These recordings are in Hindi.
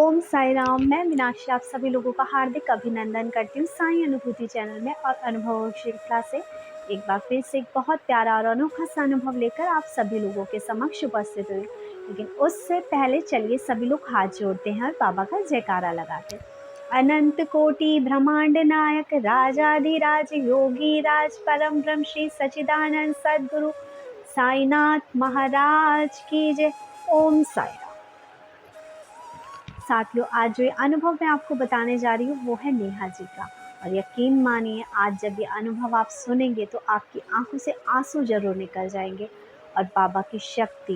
ओम साई राम। मैं मीनाक्षी आप सभी लोगों का हार्दिक अभिनंदन करती हूँ साई अनुभूति चैनल में और अनुभव श्रृंखला से एक बार फिर से एक बहुत प्यारा और अनोखा सा अनुभव लेकर आप सभी लोगों के समक्ष उपस्थित हुई। लेकिन उससे पहले चलिए सभी लोग हाथ जोड़ते हैं और बाबा का जयकारा लगाते हैं। अनंत कोटि ब्रह्मांड नायक राजाधिराज योगी राज परम ब्रह्म श्री सच्चिदानंद सद्गुरु साईनाथ महाराज की जय। ओम साई। साथियों, आज जो ये अनुभव मैं आपको बताने जा रही हूँ वो है नेहा जी का। और यकीन मानिए, आज जब ये अनुभव आप सुनेंगे तो आपकी आंखों से आंसू जरूर निकल जाएंगे और बाबा की शक्ति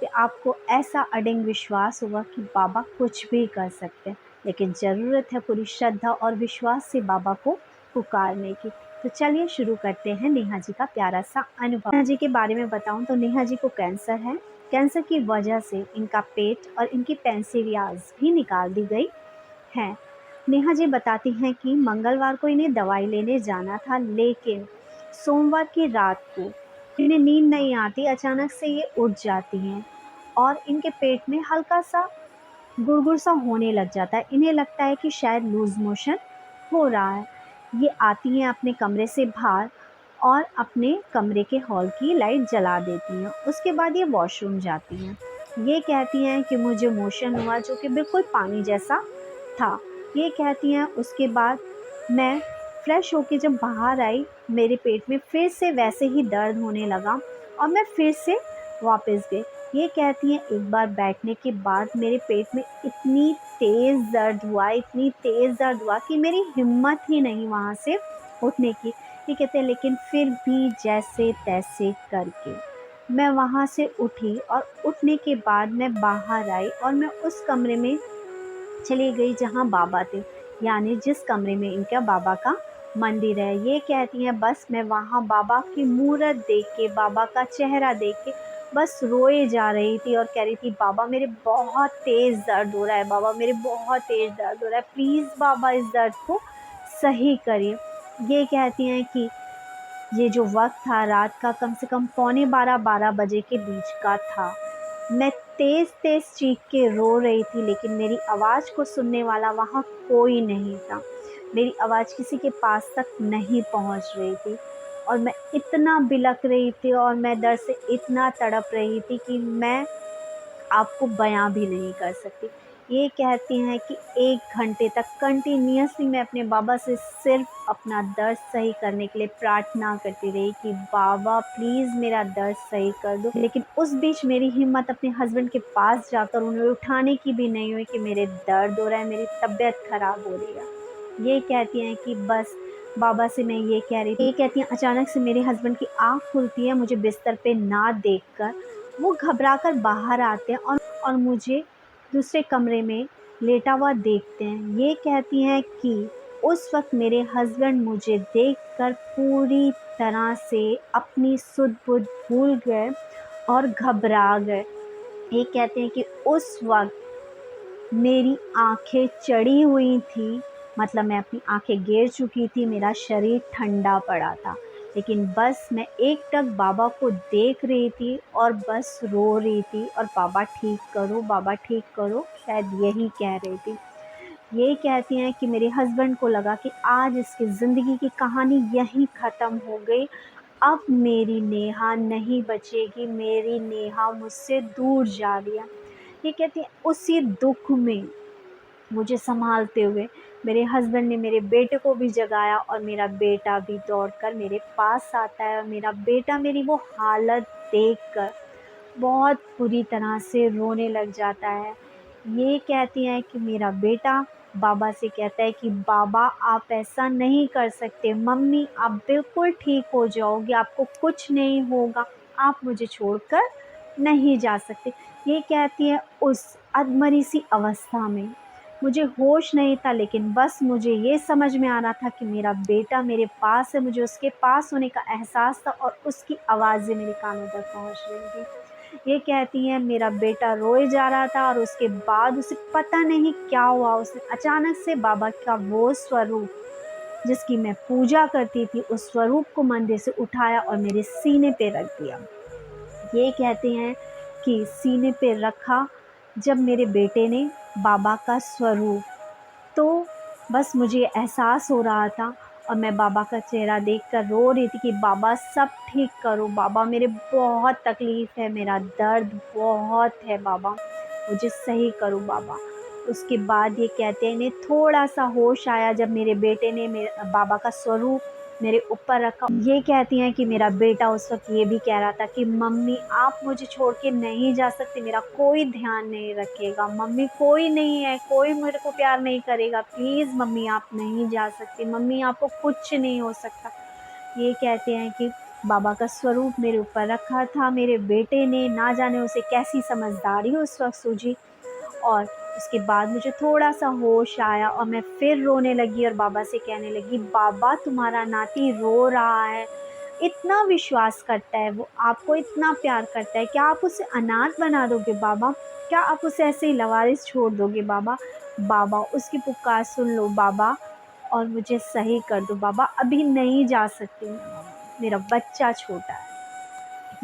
पे आपको ऐसा अडिग विश्वास होगा कि बाबा कुछ भी कर सकते हैं। लेकिन ज़रूरत है पूरी श्रद्धा और विश्वास से बाबा को पुकारने की। तो चलिए शुरू करते हैं नेहा जी का प्यारा सा अनुभव। नेहा जी के बारे में बताऊं तो नेहा जी को कैंसर है। कैंसर की वजह से इनका पेट और इनकी पेंसिलियाज भी निकाल दी गई है। नेहा जी बताती हैं कि मंगलवार को इन्हें दवाई लेने जाना था, लेकिन सोमवार की रात को इन्हें नींद नहीं आती, अचानक से ये उठ जाती हैं और इनके पेट में हल्का सा गुड़गुड़ सा होने लग जाता है। इन्हें लगता है कि शायद लूज मोशन हो रहा है। ये आती हैं अपने कमरे से बाहर और अपने कमरे के हॉल की लाइट जला देती हैं। उसके बाद ये वॉशरूम जाती हैं। ये कहती हैं कि मुझे मोशन हुआ, जो कि बिल्कुल पानी जैसा था। ये कहती हैं उसके बाद मैं फ्रेश होके जब बाहर आई, मेरे पेट में फिर से वैसे ही दर्द होने लगा और मैं फिर से वापस गई। ये कहती हैं एक बार बैठने के बाद मेरे पेट में इतनी तेज़ दर्द हुआ, इतनी तेज़ दर्द हुआ कि मेरी हिम्मत ही नहीं वहाँ से उठने की। ये कहते हैं लेकिन फिर भी जैसे तैसे करके मैं वहाँ से उठी और उठने के बाद मैं बाहर आई और मैं उस कमरे में चली गई जहाँ बाबा थे, यानी जिस कमरे में इनका बाबा का मंदिर है। ये कहती हैं बस मैं वहाँ बाबा की मूरत देख के, बाबा का चेहरा देख के बस रोए जा रही थी और कह रही थी बाबा मेरे बहुत तेज़ दर्द हो रहा है, बाबा मेरे बहुत तेज़ दर्द हो रहा है, प्लीज़ बाबा इस दर्द को सही करिए। ये कहती हैं कि ये जो वक्त था रात का कम से कम पौने 12 बजे के बीच का था। मैं तेज़ तेज़ चीख के रो रही थी, लेकिन मेरी आवाज़ को सुनने वाला वहाँ कोई नहीं था। मेरी आवाज़ किसी के पास तक नहीं पहुँच रही थी और मैं इतना बिलख रही थी और मैं दर्द से इतना तड़प रही थी कि मैं आपको बयां भी नहीं कर सकती। ये कहती हैं कि 1 घंटे तक कंटिन्यूअसली मैं अपने बाबा से सिर्फ अपना दर्द सही करने के लिए प्रार्थना करती रही कि बाबा प्लीज़ मेरा दर्द सही कर दो। लेकिन उस बीच मेरी हिम्मत अपने हस्बैंड के पास जाकर उन्हें उठाने की भी नहीं हुई कि मेरे दर्द हो रहा है, मेरी तबीयत ख़राब हो रही है। ये कहती हैं कि बस बाबा से मैं ये कह रही थी। ये कहती हैं अचानक से मेरे हस्बैंड की आँख खुलती है मुझे बिस्तर पे ना देखकर। वो घबराकर बाहर आते हैं और मुझे दूसरे कमरे में लेटा हुआ देखते हैं। ये कहती हैं कि उस वक्त मेरे हस्बैंड मुझे देखकर पूरी तरह से अपनी सुध-बुध भूल गए और घबरा गए। ये कहते हैं कि उस वक्त मेरी आँखें चढ़ी हुई थी, मतलब मैं अपनी आँखें गेर चुकी थी, मेरा शरीर ठंडा पड़ा था। लेकिन बस मैं एकटक बाबा को देख रही थी और बस रो रही थी और बाबा ठीक करो, बाबा ठीक करो, शायद यही कह रही थी। ये कहती हैं कि मेरे हस्बैंड को लगा कि आज इसकी ज़िंदगी की कहानी यहीं ख़त्म हो गई, अब मेरी नेहा नहीं बचेगी, मेरी नेहा मुझसे दूर जा रही है। ये कहती हैं उसी दुःख में मुझे संभालते हुए मेरे हस्बैंड ने मेरे बेटे को भी जगाया और मेरा बेटा भी दौड़कर मेरे पास आता है और मेरा बेटा मेरी वो हालत देखकर बहुत बुरी तरह से रोने लग जाता है। ये कहती हैं कि मेरा बेटा बाबा से कहता है कि बाबा आप ऐसा नहीं कर सकते, मम्मी आप बिल्कुल ठीक हो जाओगे, आपको कुछ नहीं होगा, आप मुझे छोड़कर नहीं जा सकते। ये कहती है उस अधमरी सी अवस्था में मुझे होश नहीं था, लेकिन बस मुझे ये समझ में आ रहा था कि मेरा बेटा मेरे पास है, मुझे उसके पास होने का एहसास था और उसकी आवाज़ें मेरे कानों तक पहुंच रही थी। ये कहती हैं मेरा बेटा रोए जा रहा था और उसके बाद उसे पता नहीं क्या हुआ, उसने अचानक से बाबा का वो स्वरूप जिसकी मैं पूजा करती थी उस स्वरूप को मंदिर से उठाया और मेरे सीने पे रख दिया। ये कहते हैं कि सीने पे रखा जब मेरे बेटे ने बाबा का स्वरूप। तो बस मुझे एहसास हो रहा था और मैं बाबा का चेहरा देखकर रो रही थी कि बाबा सब ठीक करो, बाबा मेरे बहुत तकलीफ़ है, मेरा दर्द बहुत है बाबा, मुझे सही करो बाबा। उसके बाद ये कहते हैं इन्हें थोड़ा-सा होश आया जब मेरे बेटे ने मेरे बाबा का स्वरूप मेरे ऊपर रखा। ये कहती हैं कि मेरा बेटा उस वक़्त ये भी कह रहा था कि मम्मी आप मुझे छोड़ के नहीं जा सकती, मेरा कोई ध्यान नहीं रखेगा, मम्मी कोई नहीं है, कोई मेरे को प्यार नहीं करेगा, प्लीज़ मम्मी आप नहीं जा सकती, मम्मी आपको कुछ नहीं हो सकता। ये कहते हैं कि बाबा का स्वरूप मेरे ऊपर रखा था मेरे बेटे ने, ना जाने उसे कैसी समझदारी उस वक़्त सूझी। और उसके बाद मुझे थोड़ा-सा होश आया और मैं फिर रोने लगी और बाबा से कहने लगी, "बाबा तुम्हारा नाती रो रहा है, इतना विश्वास करता है वो, आपको इतना प्यार करता है, क्या आप उसे अनाथ बना दोगे बाबा? क्या आप उसे ऐसे ही लावारिस छोड़ दोगे बाबा? बाबा उसकी पुकार सुन लो बाबा और मुझे सही कर दो बाबा, अभी नहीं जा सकती मैं बाबा, मेरा बच्चा छोटा है।"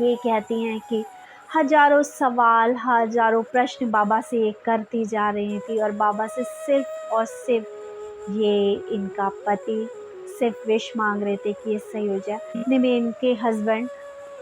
ये कहती हैं कि हज़ारों सवाल, हज़ारों प्रश्न बाबा से ये करती जा रही थी और बाबा से सिर्फ़ और सिर्फ़ ये इनका पति सिर्फ़ विश माँग रहे थे कि ये सही हो जाए। इतने में इनके हस्बैंड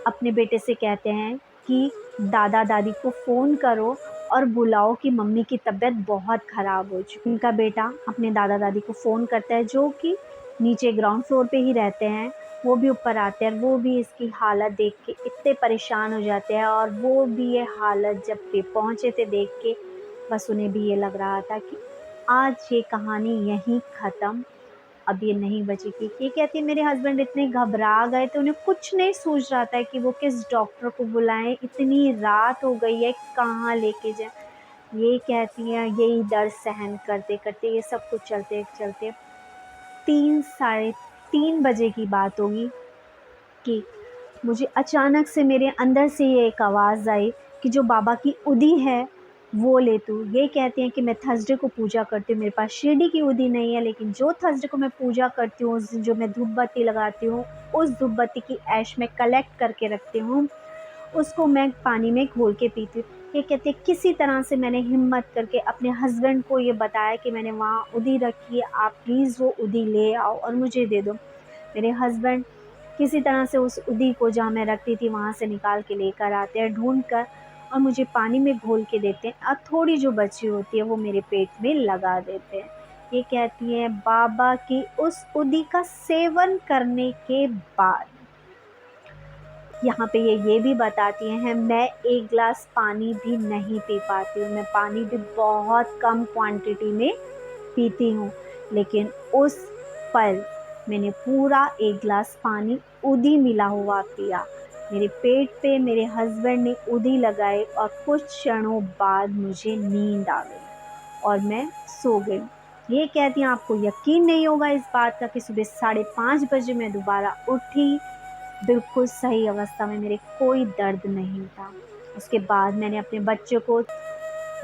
अपने बेटे से कहते हैं कि दादा-दादी को फ़ोन करो और बुलाओ कि मम्मी की तबीयत बहुत ख़राब हो चुकी है। उनका बेटा अपने दादा-दादी को फ़ोन करता है जो कि नीचे ग्राउंड फ्लोर पे ही रहते हैं। वो भी ऊपर आते हैं और वो भी इसकी हालत देख के इतने परेशान हो जाते हैं और वो भी ये हालत जब पे पहुँचे थे देख के बस उन्हें भी ये लग रहा था कि आज ये कहानी यहीं ख़त्म, अब ये नहीं बचेगी। ये कहती है मेरे हस्बैंड इतने घबरा गए थे, उन्हें कुछ नहीं सूझ रहा था कि वो किस डॉक्टर को बुलाएँ, इतनी रात हो गई है, कहाँ लेके जाएँ। ये कहती हैं यही दर्द सहन करते-करते ये सब कुछ चलते-चलते 3 साढ़े 3 बजे की बात होगी कि मुझे अचानक से मेरे अंदर से ये एक आवाज़ आई कि जो बाबा की उदी है वो ले तू। ये कहते हैं कि मैं थर्सडे को पूजा करती हूँ, मेरे पास शिरडी की उदी नहीं है लेकिन जो थर्सडे को मैं पूजा करती हूँ, उस दिन जो मैं धूप बत्ती लगाती हूँ, उस धूप बत्ती की ऐश मैं कलेक्ट करके रखती हूँ, उसको मैं पानी में घोल के पीती हूँ। ये कहते हैं किसी तरह से मैंने हिम्मत करके अपने हस्बैंड को ये बताया कि मैंने वहाँ उदी रखी है, आप प्लीज़ वो उदी ले आओ और मुझे दे दो। मेरे हस्बैंड किसी तरह से उस उदी को जहाँ मैं रखती थी वहाँ से निकाल के लेकर आते हैं ढूँढ कर और मुझे पानी में घोल के देते हैं और थोड़ी जो बची होती है वो मेरे पेट में लगा देते हैं। ये कहती हैं बाबा की उस उदी का सेवन करने के बाद यहाँ पे ये भी बताती हैं मैं 1 ग्लास पानी भी नहीं पी पाती हूँ, मैं पानी भी बहुत कम क्वांटिटी में पीती हूँ। लेकिन उस पल मैंने पूरा 1 ग्लास पानी उदी मिला हुआ पिया। मेरे पेट पे मेरे हस्बैंड ने उदी लगाई और कुछ क्षणों बाद मुझे नींद आ गई और मैं सो गई। ये कहती हैं आपको यकीन नहीं होगा इस बात का कि सुबह 5:30 बजे मैं दोबारा उठी, बिल्कुल सही अवस्था में, मेरे कोई दर्द नहीं था। उसके बाद मैंने अपने बच्चे को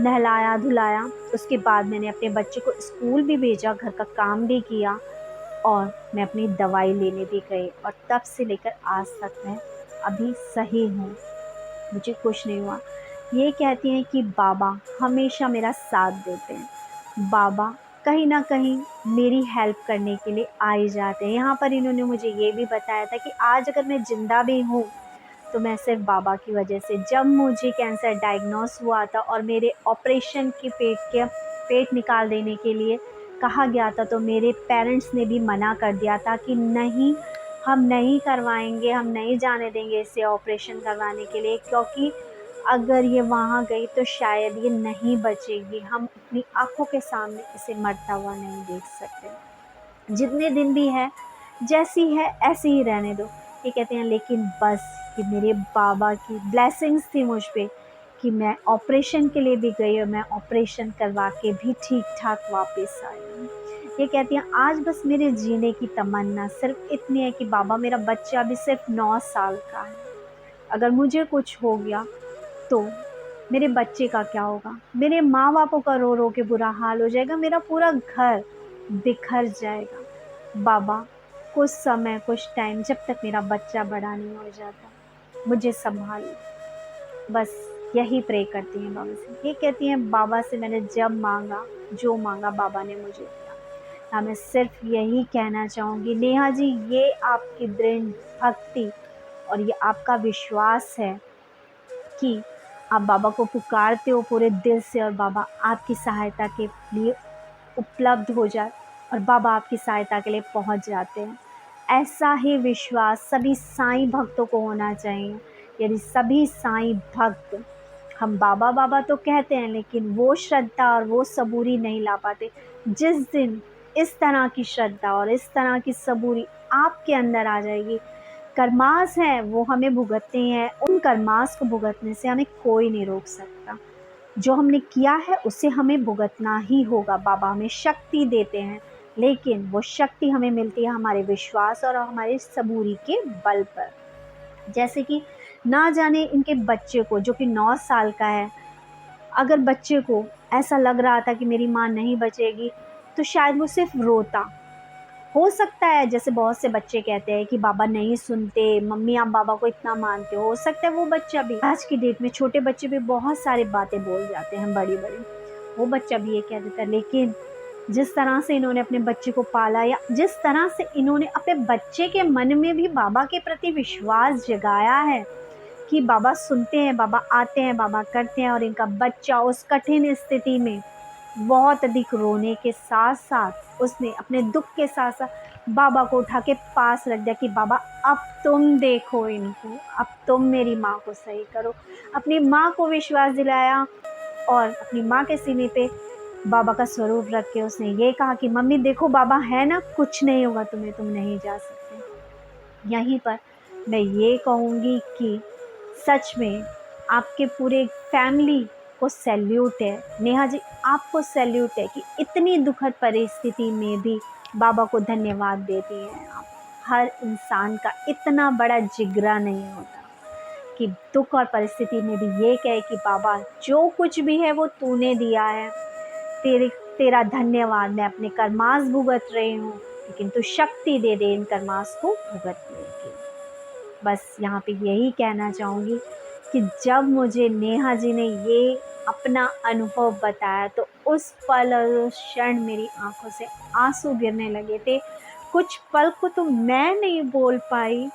नहलाया-धुलाया, उसके बाद मैंने अपने बच्चे को स्कूल भी भेजा, घर का काम भी किया और मैं अपनी दवाई लेने भी गई और तब से लेकर आज तक मैं अभी सही हूँ, मुझे कुछ नहीं हुआ। ये कहती हैं कि बाबा हमेशा मेरा साथ देते हैं। बाबा कहीं न कहीं मेरी हेल्प करने के लिए आ ही जाते हैं। यहाँ पर इन्होंने मुझे ये भी बताया था कि आज अगर मैं ज़िंदा भी हूँ, तो मैं सिर्फ़ बाबा की वजह से जब मुझे कैंसर डायग्नोस हुआ था और मेरे ऑपरेशन के पेट निकाल देने के लिए कहा गया था, तो मेरे पेरेंट्स ने भी मना कर दिया था कि नहीं, हम नहीं करवाएँगे, हम नहीं जाने देंगे इसे ऑपरेशन करवाने के लिए क्योंकि अगर ये वहाँ गई तो शायद ये नहीं बचेगी, हम अपनी आँखों के सामने इसे मरता हुआ नहीं देख सकते। जितने दिन भी है, जैसी है ऐसी ही रहने दो। ये कहते हैं लेकिन बस कि मेरे बाबा की ब्लेसिंग्स थी मुझ पे कि मैं ऑपरेशन के लिए भी गई और मैं ऑपरेशन करवा के भी ठीक-ठाक वापस आई हूँ। ये कहती हैं आज बस मेरे जीने की तमन्ना सिर्फ़ इतनी है कि बाबा मेरा बच्चा अभी सिर्फ़ 9 साल का है। अगर मुझे कुछ हो गया तो मेरे बच्चे का क्या होगा? मेरे माँ-बापों का रो-रो के बुरा हाल हो जाएगा, मेरा पूरा घर बिखर जाएगा। बाबा, कुछ समय, कुछ टाइम जब तक मेरा बच्चा बड़ा नहीं हो जाता, मुझे सँभालो। बस यही प्रे करती हैं बाबा से। ये कहती हैं बाबा से मैंने जब मांगा, जो मांगा बाबा ने मुझे दिया। हाँ, मैं सिर्फ यही कहना चाहूँगी नेहा जी, ये आपकी दृढ़ भक्ति और ये आपका विश्वास है कि आप बाबा को पुकारते हो पूरे दिल से और बाबा आपकी सहायता के लिए उपलब्ध हो जाए और बाबा आपकी सहायता के लिए पहुंच जाते हैं। ऐसा ही विश्वास सभी साईं भक्तों को होना चाहिए। यदि सभी साईं भक्त, हम बाबा बाबा तो कहते हैं लेकिन वो श्रद्धा और वो सबूरी नहीं ला पाते। जिस दिन इस तरह की श्रद्धा और इस तरह की सबूरी आपके अंदर आ जाएगी, कर्मास हैं वो हमें भुगतते हैं, उन कर्मास को भुगतने से हमें कोई नहीं रोक सकता। जो हमने किया है उसे हमें भुगतना ही होगा। बाबा हमें शक्ति देते हैं, लेकिन वो शक्ति हमें मिलती है हमारे विश्वास और हमारे सबूरी के बल पर। जैसे कि ना जाने इनके बच्चे को, जो कि 9 साल का है, अगर बच्चे को ऐसा लग रहा था कि मेरी माँ नहीं बचेगी, तो शायद वो सिर्फ रोता। हो सकता है जैसे बहुत से बच्चे कहते हैं कि बाबा नहीं सुनते, मम्मी आप बाबा को इतना मानते हो सकता है वो बच्चा भी, आज की डेट में छोटे बच्चे भी बहुत सारी बातें बोल जाते हैं बड़ी बड़ी, वो बच्चा भी ये कह देता है। लेकिन जिस तरह से इन्होंने अपने बच्चे को पाला, या जिस तरह से इन्होंने अपने बच्चे के मन में भी बाबा के प्रति विश्वास जगाया है कि बाबा सुनते हैं, बाबा आते हैं, बाबा करते हैं, और इनका बच्चा उस कठिन स्थिति में बहुत अधिक रोने के साथ साथ उसने अपने दुख के साथ साथ बाबा को उठा के पास रख दिया कि बाबा अब तुम देखो इनको, अब तुम मेरी माँ को सही करो। अपनी माँ को विश्वास दिलाया और अपनी माँ के सीने पे बाबा का स्वरूप रख के उसने ये कहा कि मम्मी देखो बाबा है ना, कुछ नहीं होगा तुम्हें, तुम नहीं जा सकते। यहीं पर मैं ये कहूँगी कि सच में आपके पूरे फैमिली को सैल्यूट है। नेहा जी आपको सैल्यूट है कि इतनी दुखद परिस्थिति में भी बाबा को धन्यवाद देती हैं आप। हर इंसान का इतना बड़ा जिगरा नहीं होता कि दुख और परिस्थिति में भी ये कहे कि बाबा जो कुछ भी है वो तूने दिया है, तेरा धन्यवाद, मैं अपने कर्मास भुगत रही हूँ, लेकिन तू शक्ति दे दे इन कर्मास को भुगतने की। बस यहाँ पे यही कहना चाहूँगी कि जब मुझे नेहा जी ने ये अपना अनुभव बताया तो उस पल और उस क्षण मेरी आंखों से आंसू गिरने लगे थे। कुछ पल को तो मैं नहीं बोल पाई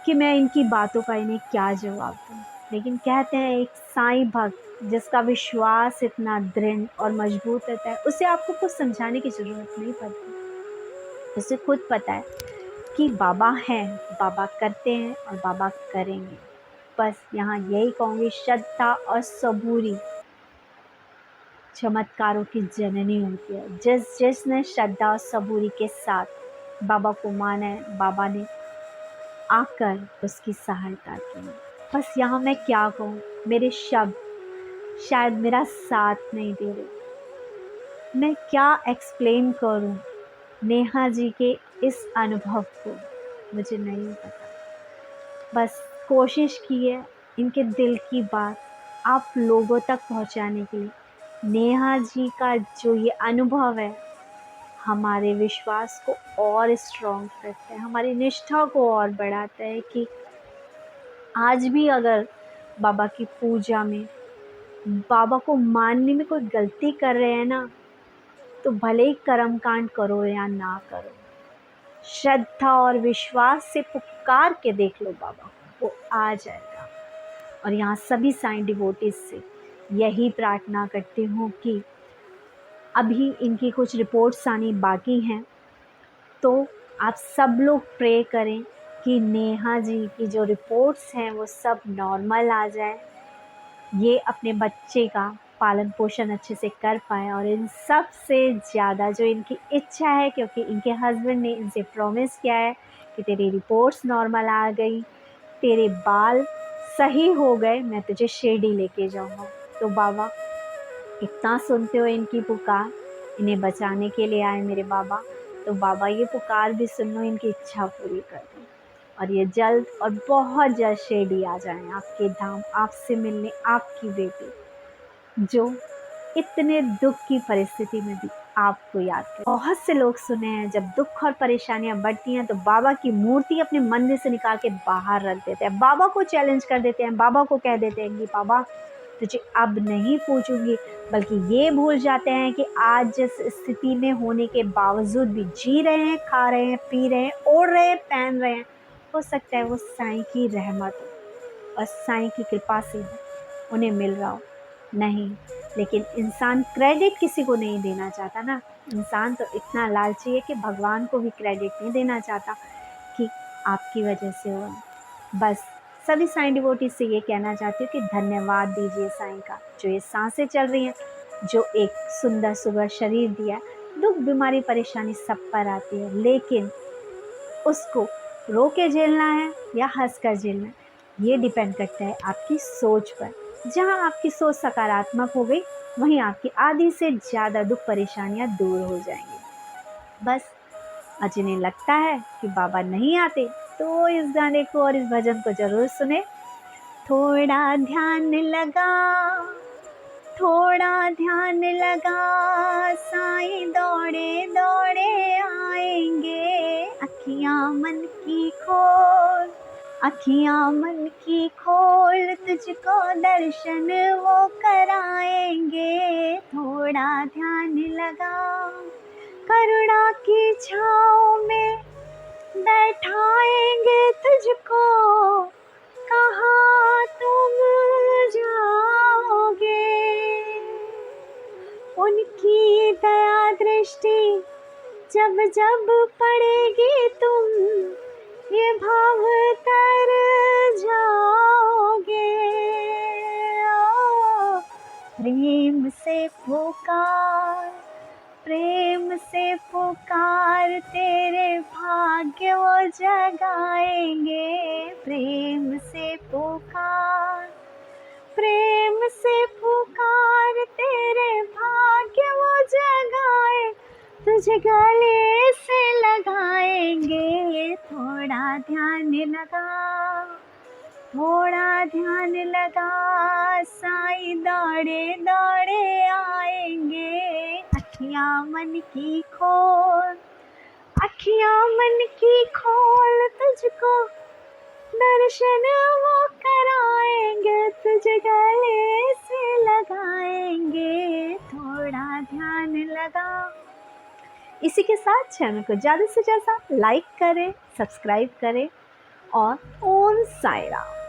कि मैं इनकी बातों का इन्हें क्या जवाब दूँ। लेकिन कहते हैं एक साईं भक्त जिसका विश्वास इतना दृढ़ और मजबूत रहता है, उसे आपको कुछ समझाने की ज़रूरत नहीं पड़ती। उसे खुद पता है कि बाबा हैं, बाबा करते हैं और बाबा करेंगे। बस यहाँ यही कहूँगी, श्रद्धा और सबूरी चमत्कारों की जननी होती है। जिसने श्रद्धा और सबूरी के साथ बाबा को माना है, बाबा ने आकर उसकी सहायता की। बस यहाँ मैं क्या कहूँ, मेरे शब्द शायद मेरा साथ नहीं दे रहे। मैं क्या एक्सप्लेन करूँ नेहा जी के इस अनुभव को, मुझे नहीं पता। बस कोशिश की है इनके दिल की बात आप लोगों तक पहुंचाने के लिए। नेहा जी का जो ये अनुभव है हमारे विश्वास को और स्ट्रॉन्ग करता है, हमारी निष्ठा को और बढ़ाता है कि आज भी अगर बाबा की पूजा में बाबा को मानने में कोई गलती कर रहे हैं ना, तो भले ही कर्मकांड करो या ना करो, श्रद्धा और विश्वास से पुकार के देख लो बाबा को, वो आ जाएगा। और यहाँ सभी साईं डिवोटीज से यही प्रार्थना करती हूँ कि अभी इनकी कुछ रिपोर्ट्स आनी बाकी हैं, तो आप सब लोग प्रे करें कि नेहा जी की जो रिपोर्ट्स हैं वो सब नॉर्मल आ जाए, ये अपने बच्चे का पालन पोषण अच्छे से कर पाए। और इन सब से ज़्यादा जो इनकी इच्छा है, क्योंकि इनके हस्बैंड ने इनसे प्रॉमिस किया है कि तेरी रिपोर्ट्स नॉर्मल आ गई, तेरे बाल सही हो गए, मैं तुझे शिरडी लेके जाऊंगा। तो बाबा इतना सुनते हो इनकी पुकार, इन्हें बचाने के लिए आए मेरे बाबा, तो बाबा ये पुकार भी सुन लो, इनकी इच्छा पूरी कर दो और ये जल्द और बहुत जल्द शिरडी आ जाएं आपके धाम, आपसे मिलने आपकी बेटी, जो इतने दुख की परिस्थिति में भी आपको याद करें। बहुत से लोग सुने हैं जब दुख और परेशानियां बढ़ती हैं तो बाबा की मूर्ति अपने मंदिर से निकाल के बाहर रख देते हैं, बाबा को चैलेंज कर देते हैं, बाबा को कह देते हैं कि बाबा तुझे अब नहीं पूछूंगी, बल्कि ये भूल जाते हैं कि आज जिस स्थिति में होने के बावजूद भी जी रहे हैं, खा रहे हैं, पी रहे हैं, ओढ़ रहे हैं, पहन रहे हैं। हो सकता है वो साईं की रहमत हो और साईं की कृपा से उन्हें मिल रहा हो। नहीं, लेकिन इंसान क्रेडिट किसी को नहीं देना चाहता ना। इंसान तो इतना लालची है कि भगवान को भी क्रेडिट नहीं देना चाहता कि आपकी वजह से हुआ। बस सभी साईं डिवोटीज से ये कहना चाहती हूँ कि धन्यवाद दीजिए साईं का, जो ये सांसें चल रही हैं, जो एक सुंदर सुबह शरीर दिया। दुख बीमारी परेशानी सब पर आती है, लेकिन उसको रो के झेलना है या हंस कर झेलना है, ये डिपेंड करता है आपकी सोच पर। जहाँ आपकी सोच सकारात्मक हो गई, वहीं आपकी आधी से ज़्यादा दुख परेशानियाँ दूर हो जाएंगी। बस जिन्हें लगता है कि बाबा नहीं आते, तो इस गाने को और इस भजन को ज़रूर सुने। थोड़ा ध्यान लगा, थोड़ा ध्यान लगा, साईं दौड़े दौड़े आएंगे। अखियाँ मन की खोल, अखियाँ मन की खोल, तुझको दर्शन वो कराएंगे। थोड़ा ध्यान लगा, करुणा की छाँव में बैठाएंगे तुझको, कहाँ तुम जाओगे। उनकी दया दृष्टि जब जब पड़ेगी, तुम ये भाव तर जाओगे। प्रेम से पुकार, प्रेम से पुकार, तेरे भाग्य वो जगाएंगे। प्रेम से पुकार, प्रेम से पुकार, तेरे भाग्य वो जगाए, तुझे गले से लगाएंगे। थोड़ा ध्यान लगा, थोड़ा ध्यान लगा, साईं दौड़े दौड़े आएंगे। अखियाँ मन की खोल, अखियाँ मन की खोल, तुझको दर्शन वो कराएंगे, तुझे गले से लगाएंगे। थोड़ा ध्यान लगा। इसी के साथ चैनल को ज़्यादा से ज़्यादा लाइक करें, सब्सक्राइब करें और ओम साईं राम।